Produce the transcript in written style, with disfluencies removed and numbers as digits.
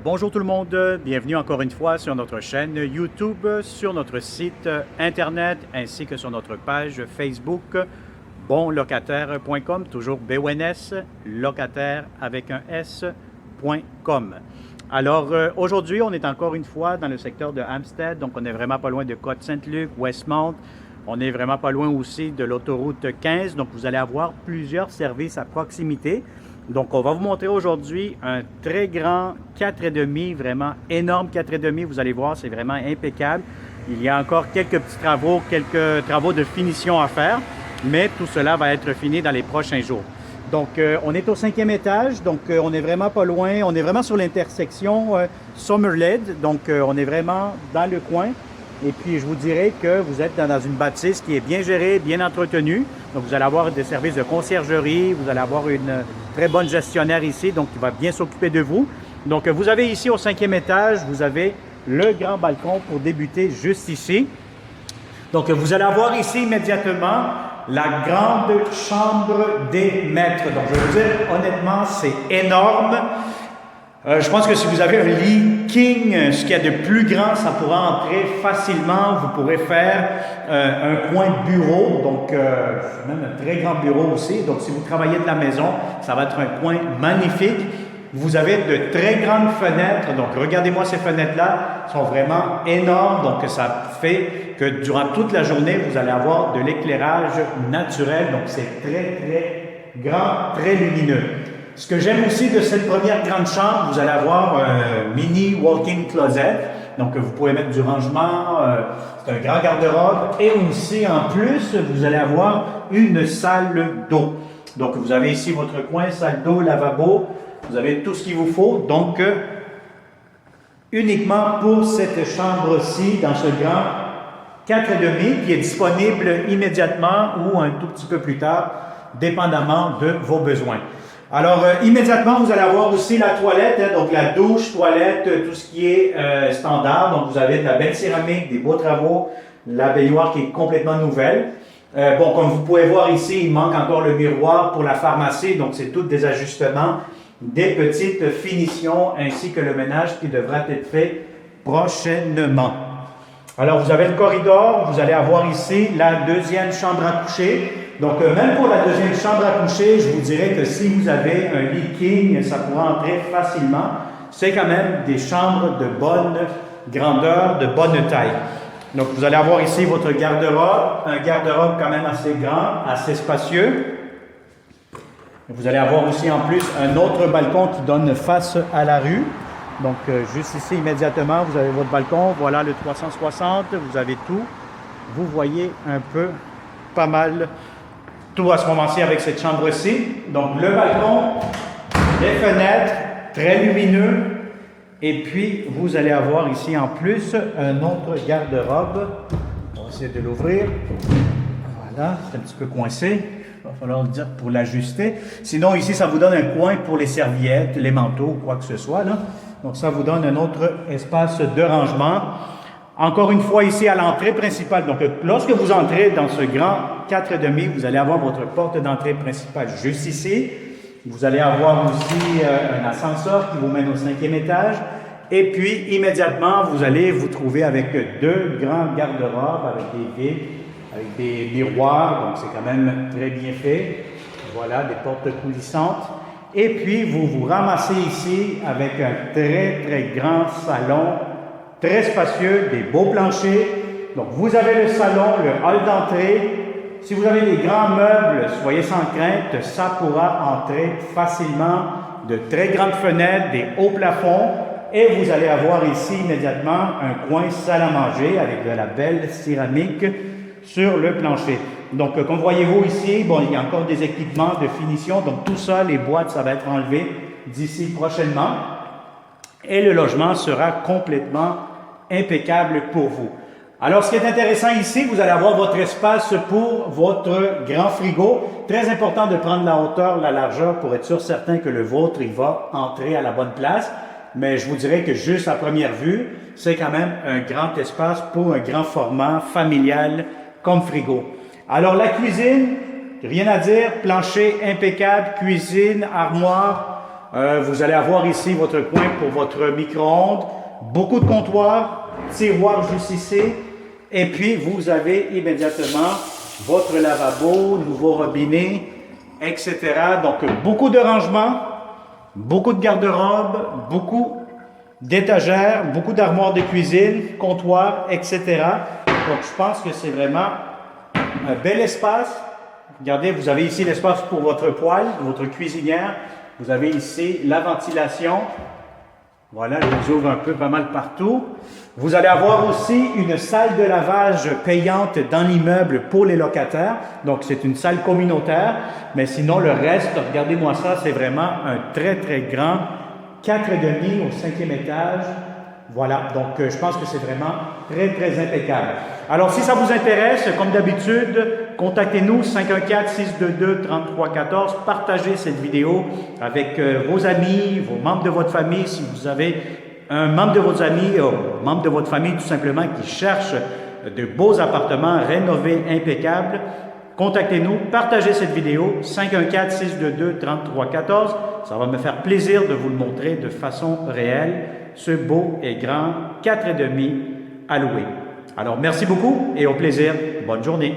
Bonjour tout le monde, bienvenue encore une fois sur notre chaîne YouTube, sur notre site Internet ainsi que sur notre page Facebook bonlocataire.com, toujours BONS, locataire avec un S.com. Alors aujourd'hui, on est encore une fois dans le secteur de Hampstead, donc on est vraiment pas loin de Côte-Saint-Luc, Westmount, on est vraiment pas loin aussi de l'autoroute 15, donc vous allez avoir plusieurs services à proximité. Donc, on va vous montrer aujourd'hui un très grand 4,5, vraiment énorme 4,5. Vous allez voir, c'est vraiment impeccable. Il y a encore quelques petits travaux, quelques travaux de finition à faire, mais tout cela va être fini dans les prochains jours. Donc, on est au 5e étage, donc on est vraiment pas loin. On est vraiment sur l'intersection Somerled, donc on est vraiment dans le coin. Et puis, je vous dirais que vous êtes dans une bâtisse qui est bien gérée, bien entretenue. Donc, vous allez avoir des services de conciergerie, vous allez avoir une très bonne gestionnaire ici, donc qui va bien s'occuper de vous. Donc, vous avez ici au 5e étage, vous avez le grand balcon pour débuter juste ici. Donc, vous allez avoir ici immédiatement la grande chambre des maîtres. Donc, je vais vous dire, honnêtement, c'est énorme. Je pense que si vous avez un lit king, ce qu'il y a de plus grand, ça pourra entrer facilement. Vous pourrez faire un coin de bureau, donc même un très grand bureau aussi. Donc si vous travaillez de la maison, ça va être un coin magnifique. Vous avez de très grandes fenêtres, donc regardez-moi ces fenêtres-là, sont vraiment énormes. Donc ça fait que durant toute la journée, vous allez avoir de l'éclairage naturel. Donc c'est très, très grand, très lumineux. Ce que j'aime aussi de cette première grande chambre, vous allez avoir un mini walk-in closet. Donc, vous pouvez mettre du rangement, c'est un grand garde-robe. Et aussi, en plus, vous allez avoir une salle d'eau. Donc, vous avez ici votre coin, salle d'eau, lavabo. Vous avez tout ce qu'il vous faut. Donc, uniquement pour cette chambre-ci, dans ce grand 4,5 qui est disponible immédiatement ou un tout petit peu plus tard, dépendamment de vos besoins. Alors, immédiatement, vous allez avoir aussi la toilette, hein, donc la douche, toilette, tout ce qui est standard. Donc, vous avez de la belle céramique, des beaux travaux, la baignoire qui est complètement nouvelle. Bon, comme vous pouvez voir ici, il manque encore le miroir pour la pharmacie. Donc, c'est tout des ajustements, des petites finitions, ainsi que le ménage qui devra être fait prochainement. Alors, vous avez le corridor. Vous allez avoir ici la deuxième chambre à coucher. Donc, même pour la deuxième chambre à coucher, je vous dirais que si vous avez un lit king, ça pourra entrer facilement. C'est quand même des chambres de bonne grandeur, de bonne taille. Donc, vous allez avoir ici votre garde-robe, un garde-robe quand même assez grand, assez spacieux. Vous allez avoir aussi en plus un autre balcon qui donne face à la rue. Donc, juste ici immédiatement, vous avez votre balcon. Voilà le 360, vous avez tout. Vous voyez un peu pas mal tout à ce moment-ci avec cette chambre-ci. Donc, le balcon, les fenêtres, très lumineux. Et puis, vous allez avoir ici en plus un autre garde-robe. On va essayer de l'ouvrir. Voilà, c'est un petit peu coincé. Il va falloir le dire pour l'ajuster. Sinon, ici, ça vous donne un coin pour les serviettes, les manteaux, quoi que ce soit, là. Donc, ça vous donne un autre espace de rangement. Encore une fois, ici à l'entrée principale. Donc, lorsque vous entrez dans ce grand 4,5, vous allez avoir votre porte d'entrée principale juste ici. Vous allez avoir aussi un ascenseur qui vous mène au 5e étage. Et puis, immédiatement, vous allez vous trouver avec deux grands garde-robes avec des vitres, avec des miroirs. Donc, c'est quand même très bien fait. Voilà, des portes coulissantes. Et puis, vous vous ramassez ici avec un très, très grand salon, très spacieux, des beaux planchers. Donc, vous avez le salon, le hall d'entrée. Si vous avez des grands meubles, soyez sans crainte, ça pourra entrer facilement. De très grandes fenêtres, des hauts plafonds. Et vous allez avoir ici immédiatement un coin salle à manger avec de la belle céramique sur le plancher. Donc, comme voyez-vous ici, bon, il y a encore des équipements de finition. Donc, tout ça, les boîtes, ça va être enlevé d'ici prochainement. Et le logement sera complètement impeccable pour vous. Alors, ce qui est intéressant ici, vous allez avoir votre espace pour votre grand frigo. Très important de prendre la hauteur, la largeur pour être sûr certain que le vôtre, il va entrer à la bonne place. Mais je vous dirais que juste à première vue, c'est quand même un grand espace pour un grand format familial comme frigo. Alors, la cuisine, rien à dire, plancher impeccable, cuisine, armoire, Vous allez avoir ici votre coin pour votre micro-ondes, beaucoup de comptoirs, tiroirs juste ici, et puis vous avez immédiatement votre lavabo, nouveau robinet, etc. Donc beaucoup de rangements, beaucoup de garde-robe, beaucoup d'étagères, beaucoup d'armoires de cuisine, comptoirs, etc. Donc je pense que c'est vraiment un bel espace. Regardez, vous avez ici l'espace pour votre poêle, votre cuisinière. Vous avez ici la ventilation. Voilà, je les ouvre un peu pas mal partout. Vous allez avoir aussi une salle de lavage payante dans l'immeuble pour les locataires. Donc, c'est une salle communautaire. Mais sinon, le reste, regardez-moi ça, c'est vraiment un très, très grand 4,5 au 5e étage. Voilà, donc je pense que c'est vraiment très, très impeccable. Alors, si ça vous intéresse, comme d'habitude, contactez-nous 514-622-3314. Partagez cette vidéo avec vos amis, vos membres de votre famille. Si vous avez un membre de vos amis ou membre de votre famille tout simplement qui cherche de beaux appartements rénovés, impeccables, contactez-nous, partagez cette vidéo 514-622-3314. Ça va me faire plaisir de vous le montrer de façon réelle, ce beau et grand 4,5 à louer. Alors, merci beaucoup et au plaisir. Bonne journée.